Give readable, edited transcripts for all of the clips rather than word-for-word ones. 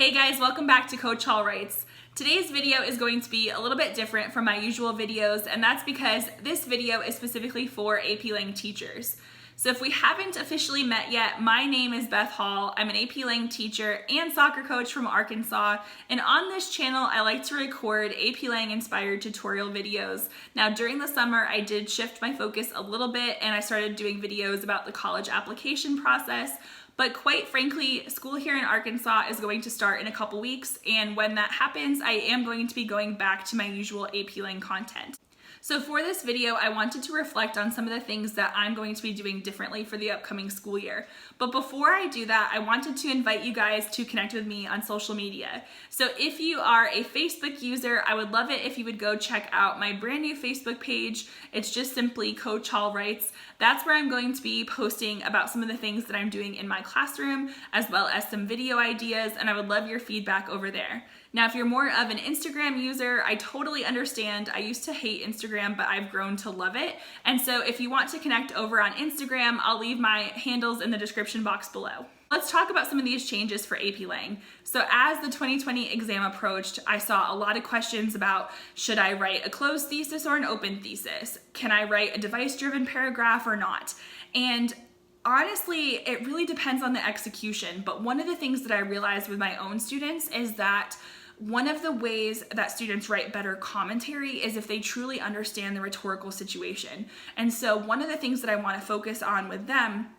Hey guys, welcome back to Coach Hall Writes. Today's video is going to be a little bit different from my usual videos, and that's because this video is specifically for AP Lang teachers. So if we haven't officially met yet, my name is Beth Hall. I'm an AP Lang teacher and soccer coach from Arkansas, and on this channel I like to record AP Lang inspired tutorial videos. Now during the summer I did shift my focus a little bit and I started doing videos about the college application process. But quite frankly, school here in Arkansas is going to start in a couple weeks, and when that happens, I am going to be going back to my usual AP Lang content. So for this video, I wanted to reflect on some of the things that I'm going to be doing differently for the upcoming school year. But before I do that, I wanted to invite you guys to connect with me on social media. So if you are a Facebook user, I would love it if you would go check out my brand new Facebook page. It's just simply Coach Hall Writes. That's where I'm going to be posting about some of the things that I'm doing in my classroom, as well as some video ideas, and I would love your feedback over there. Now, if you're more of an Instagram user, I totally understand. I used to hate Instagram, but I've grown to love it. And so if you want to connect over on Instagram, I'll leave my handles in the description box below. Let's talk about some of these changes for AP Lang. So as the 2020 exam approached, I saw a lot of questions about, should I write a closed thesis or an open thesis? Can I write a device-driven paragraph or not? And honestly, it really depends on the execution. But one of the things that I realized with my own students is that one of the ways that students write better commentary is if they truly understand the rhetorical situation. And so one of the things that I want to focus on with them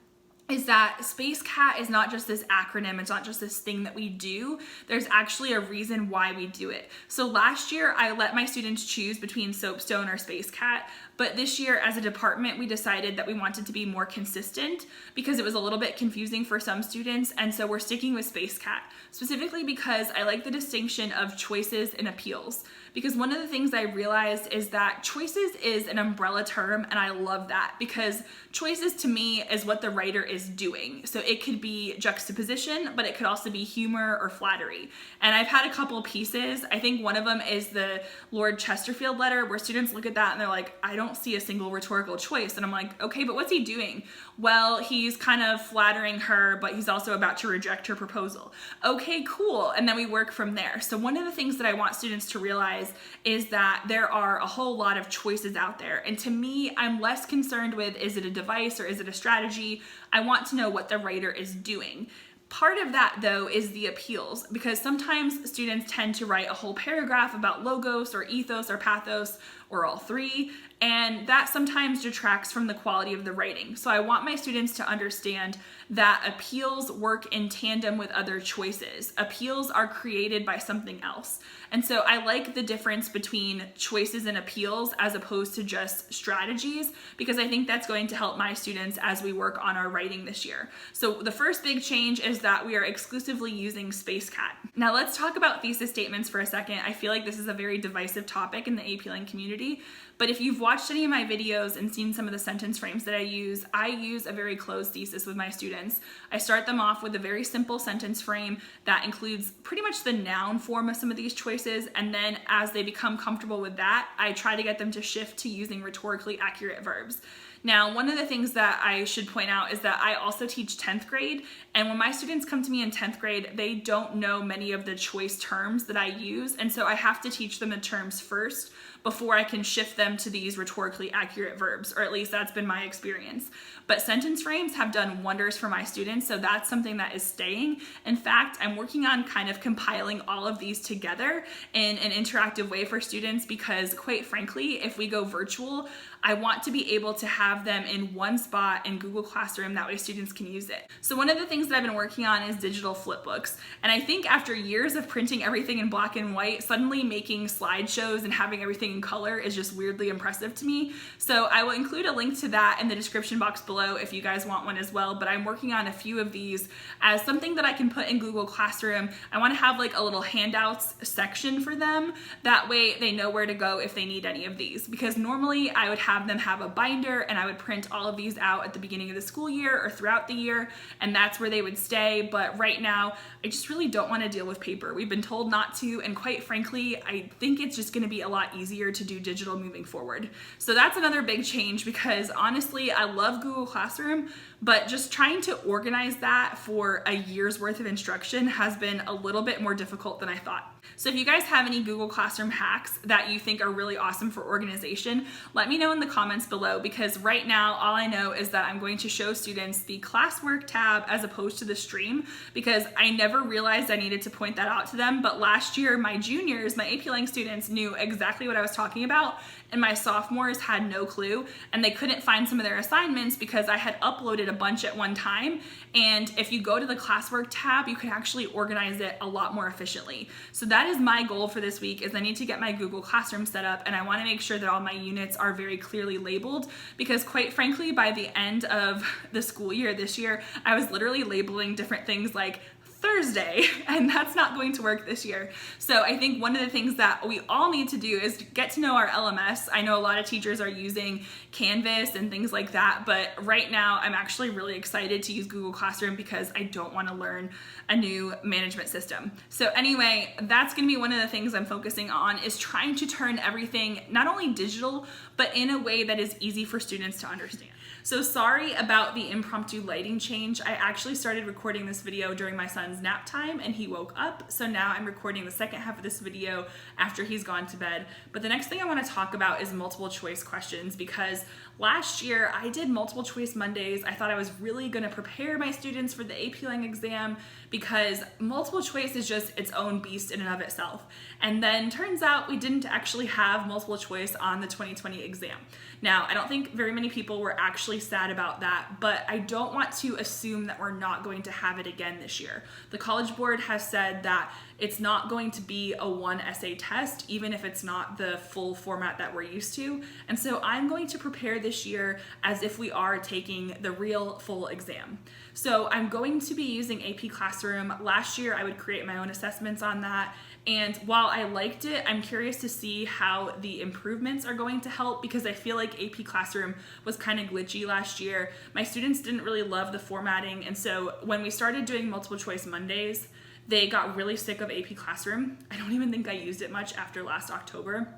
is that SpaceCat is not just this acronym, it's not just this thing that we do. There's actually a reason why we do it. So last year I let my students choose between Soapstone or SpaceCat, but this year as a department we decided that we wanted to be more consistent because it was a little bit confusing for some students, and so we're sticking with SpaceCat, specifically because I like the distinction of choices and appeals. Because one of the things I realized is that choices is an umbrella term, and I love that because choices to me is what the writer is doing. So it could be juxtaposition, but it could also be humor or flattery. And I've had a couple pieces. I think one of them is the Lord Chesterfield letter, where students look at that and they're like, I don't see a single rhetorical choice. And I'm like, okay, but what's he doing? Well, he's kind of flattering her, but he's also about to reject her proposal. Okay, cool. And then we work from there. So one of the things that I want students to realize is that there are a whole lot of choices out there. And to me, I'm less concerned with, is it a device or is it a strategy? I want to know what the writer is doing. Part of that, though, is the appeals, because sometimes students tend to write a whole paragraph about logos or ethos or pathos or all three, and that sometimes detracts from the quality of the writing. So I want my students to understand that appeals work in tandem with other choices. Appeals are created by something else. And so I like the difference between choices and appeals as opposed to just strategies, because I think that's going to help my students as we work on our writing this year. So the first big change is that we are exclusively using SpaceCat. Now let's talk about thesis statements for a second. I feel like this is a very divisive topic in the AP Lang community, but if you've watched any of my videos and seen some of the sentence frames that I use a very closed thesis with my students. I start them off with a very simple sentence frame that includes pretty much the noun form of some of these choices, and then as they become comfortable with that, I try to get them to shift to using rhetorically accurate verbs. Now, one of the things that I should point out is that I also teach 10th grade, and when my students come to me in 10th grade, they don't know many of the choice terms that I use, and so I have to teach them the terms first before I can shift them to these rhetorically accurate verbs, or at least that's been my experience. But sentence frames have done wonders for my students, so that's something that is staying. In fact, I'm working on kind of compiling all of these together in an interactive way for students because, quite frankly, if we go virtual, I want to be able to have them in one spot in Google Classroom, that way students can use it. So one of the things that I've been working on is digital flipbooks. And I think after years of printing everything in black and white, suddenly making slideshows and having everything in color is just weirdly impressive to me. So I will include a link to that in the description box below if you guys want one as well, but I'm working on a few of these as something that I can put in Google Classroom. I want to have like a little handouts section for them. That way they know where to go if they need any of these, because normally I would have them have a binder and I would print all of these out at the beginning of the school year or throughout the year, and that's where they would stay. But right now, I just really don't want to deal with paper. We've been told not to, and quite frankly, I think it's just going to be a lot easier to do digital moving forward. So that's another big change, because honestly, I love Google Classroom, but just trying to organize that for a year's worth of instruction has been a little bit more difficult than I thought. So if you guys have any Google Classroom hacks that you think are really awesome for organization, let me know in the comments below, because right now all I know is that I'm going to show students the classwork tab as opposed to the stream, because I never realized I needed to point that out to them. But last year, my juniors, my AP Lang students, knew exactly what I was talking about, and my sophomores had no clue, and they couldn't find some of their assignments because I had uploaded a bunch at one time. And if you go to the classwork tab, you can actually organize it a lot more efficiently. So that is my goal for this week, is I need to get my Google Classroom set up, and I want to make sure that all my units are very clearly labeled, because quite frankly, by the end of the school year this year, I was literally labeling different things like Thursday, and that's not going to work this year. So I think one of the things that we all need to do is get to know our LMS. I know a lot of teachers are using Canvas and things like that, but right now I'm actually really excited to use Google Classroom because I don't want to learn a new management system. So anyway, that's going to be one of the things I'm focusing on, is trying to turn everything not only digital, but in a way that is easy for students to understand. So sorry about the impromptu lighting change. I actually started recording this video during my son's nap time and he woke up. So now I'm recording the second half of this video after he's gone to bed. But the next thing I want to talk about is multiple choice questions, because last year I did multiple choice Mondays. I thought I was really going to prepare my students for the AP Lang exam, because multiple choice is just its own beast in and of itself. And then turns out we didn't actually have multiple choice on the 2020 exam. Now, I don't think very many people were actually sad about that, but I don't want to assume that we're not going to have it again this year. The College Board has said that it's not going to be a one essay test, even if it's not the full format that we're used to. And so I'm going to prepare this year as if we are taking the real full exam. So I'm going to be using AP Classroom. Last year, I would create my own assessments on that. And while I liked it, I'm curious to see how the improvements are going to help, because I feel like AP Classroom was kind of glitchy last year. My students didn't really love the formatting. And so when we started doing multiple choice Mondays, they got really sick of AP Classroom. I don't even think I used it much after last October.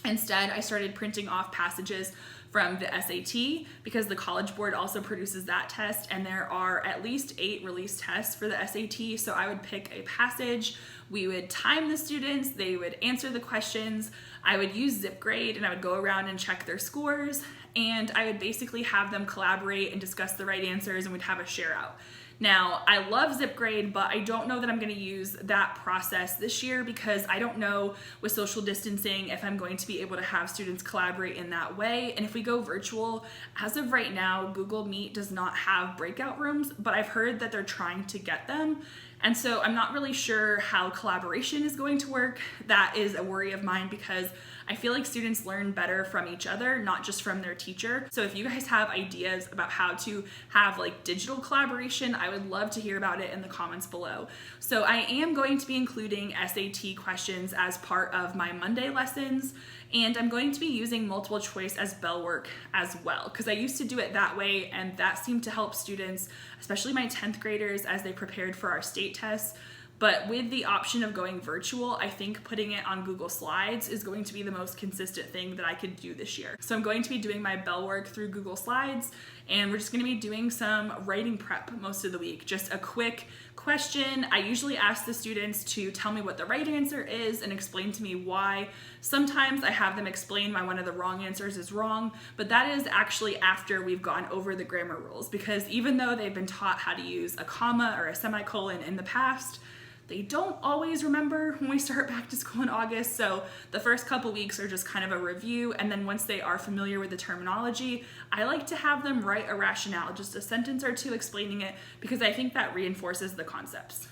Instead, I started printing off passages from the SAT, because the College Board also produces that test, and there are at least 8 released tests for the SAT. So I would pick a passage, we would time the students, they would answer the questions, I would use ZipGrade, and I would go around and check their scores, and I would basically have them collaborate and discuss the right answers, and we'd have a share out. Now, I love ZipGrade, but I don't know that I'm going to use that process this year, because I don't know with social distancing if I'm going to be able to have students collaborate in that way. And if we go virtual, as of right now, Google Meet does not have breakout rooms, but I've heard that they're trying to get them. And so I'm not really sure how collaboration is going to work. That is a worry of mine, because I feel like students learn better from each other, not just from their teacher. So if you guys have ideas about how to have like digital collaboration, I would love to hear about it in the comments below. So I am going to be including SAT questions as part of my Monday lessons, and I'm going to be using multiple choice as bell work as well, because I used to do it that way, and that seemed to help students, especially my 10th graders, as they prepared for our state tests. But with the option of going virtual, I think putting it on Google Slides is going to be the most consistent thing that I could do this year. So I'm going to be doing my bell work through Google Slides, and we're just going to be doing some writing prep most of the week. Just a quick question. I usually ask the students to tell me what the right answer is and explain to me why. Sometimes I have them explain why one of the wrong answers is wrong, but that is actually after we've gone over the grammar rules, because even though they've been taught how to use a comma or a semicolon in the past, they don't always remember when we start back to school in August. So the first couple weeks are just kind of a review, and then once they are familiar with the terminology, I like to have them write a rationale, just a sentence or two explaining it, because I think that reinforces the concepts.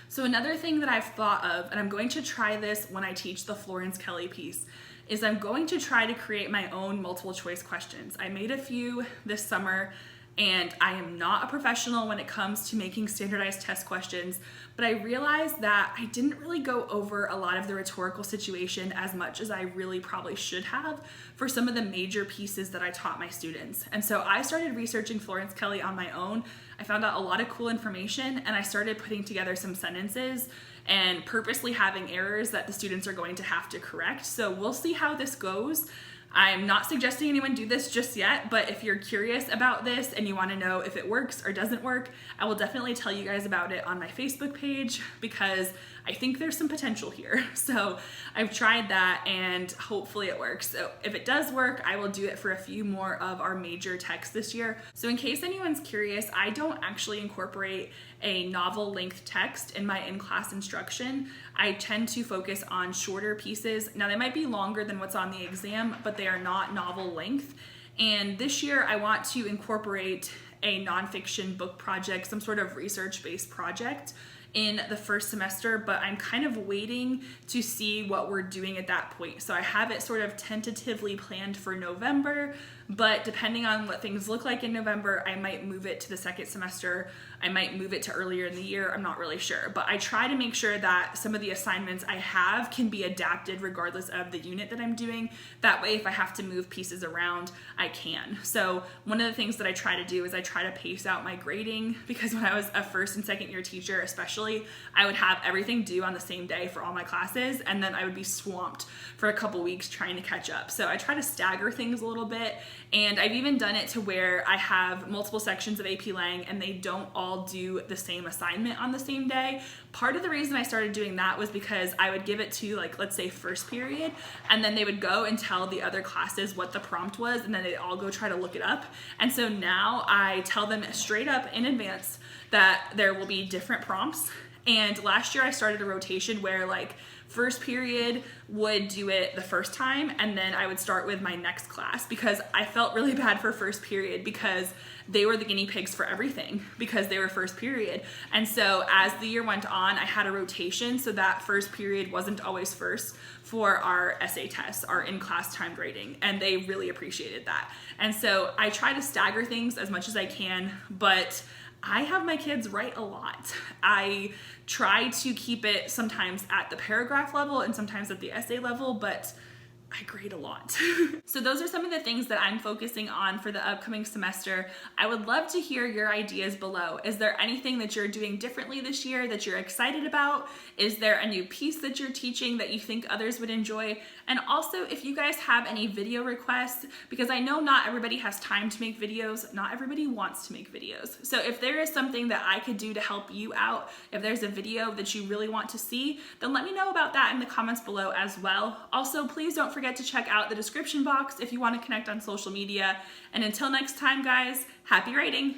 So another thing that I've thought of, and I'm going to try this when I teach the Florence Kelly piece, is I'm going to try to create my own multiple choice questions. I made a few this summer, and I am not a professional when it comes to making standardized test questions, but I realized that I didn't really go over a lot of the rhetorical situation as much as I really probably should have for some of the major pieces that I taught my students. And so I started researching Florence Kelley on my own. I found out a lot of cool information, and I started putting together some sentences and purposely having errors that the students are going to have to correct. So we'll see how this goes. I'm not suggesting anyone do this just yet, but if you're curious about this and you want to know if it works or doesn't work, I will definitely tell you guys about it on my Facebook page because I think there's some potential here. So I've tried that and hopefully it works. So if it does work, I will do it for a few more of our major texts this year. So in case anyone's curious, I don't actually incorporate a novel length text in my in-class instruction. I tend to focus on shorter pieces. Now they might be longer than what's on the exam, but they are not novel length. And this year I want to incorporate a nonfiction book project, some sort of research-based project in the first semester, but I'm kind of waiting to see what we're doing at that point. So I have it sort of tentatively planned for November, but depending on what things look like in November, I might move it to the second semester. I might move it to earlier in the year. I'm not really sure, but I try to make sure that some of the assignments I have can be adapted regardless of the unit that I'm doing. That way, if I have to move pieces around, I can. So one of the things that I try to do is I try to pace out my grading, because when I was a first and second year teacher, especially, I would have everything due on the same day for all my classes, and then I would be swamped for a couple weeks trying to catch up. So I try to stagger things a little bit, and I've even done it to where I have multiple sections of AP Lang and they don't all do the same assignment on the same day. Part of the reason I started doing that was because I would give it to, like, let's say first period, and then they would go and tell the other classes what the prompt was, and then they'd all go try to look it up. And so now I tell them straight up in advance that there will be different prompts. And last year I started a rotation where, like, first period would do it the first time, and then I would start with my next class, because I felt really bad for first period because they were the guinea pigs for everything because they were first period. And so as the year went on, I had a rotation so that first period wasn't always first for our essay tests, our in-class time grading, and they really appreciated that. And so I try to stagger things as much as I can, but I have my kids write a lot. I try to keep it sometimes at the paragraph level and sometimes at the essay level, but I grade a lot. So those are some of the things that I'm focusing on for the upcoming semester. I would love to hear your ideas below. Is there anything that you're doing differently this year that you're excited about? Is there a new piece that you're teaching that you think others would enjoy? And also, if you guys have any video requests, because I know not everybody has time to make videos, not everybody wants to make videos. So if there is something that I could do to help you out, if there's a video that you really want to see, then let me know about that in the comments below as well. Also, please don't forget to check out the description box if you want to connect on social media. And until next time, guys, happy writing!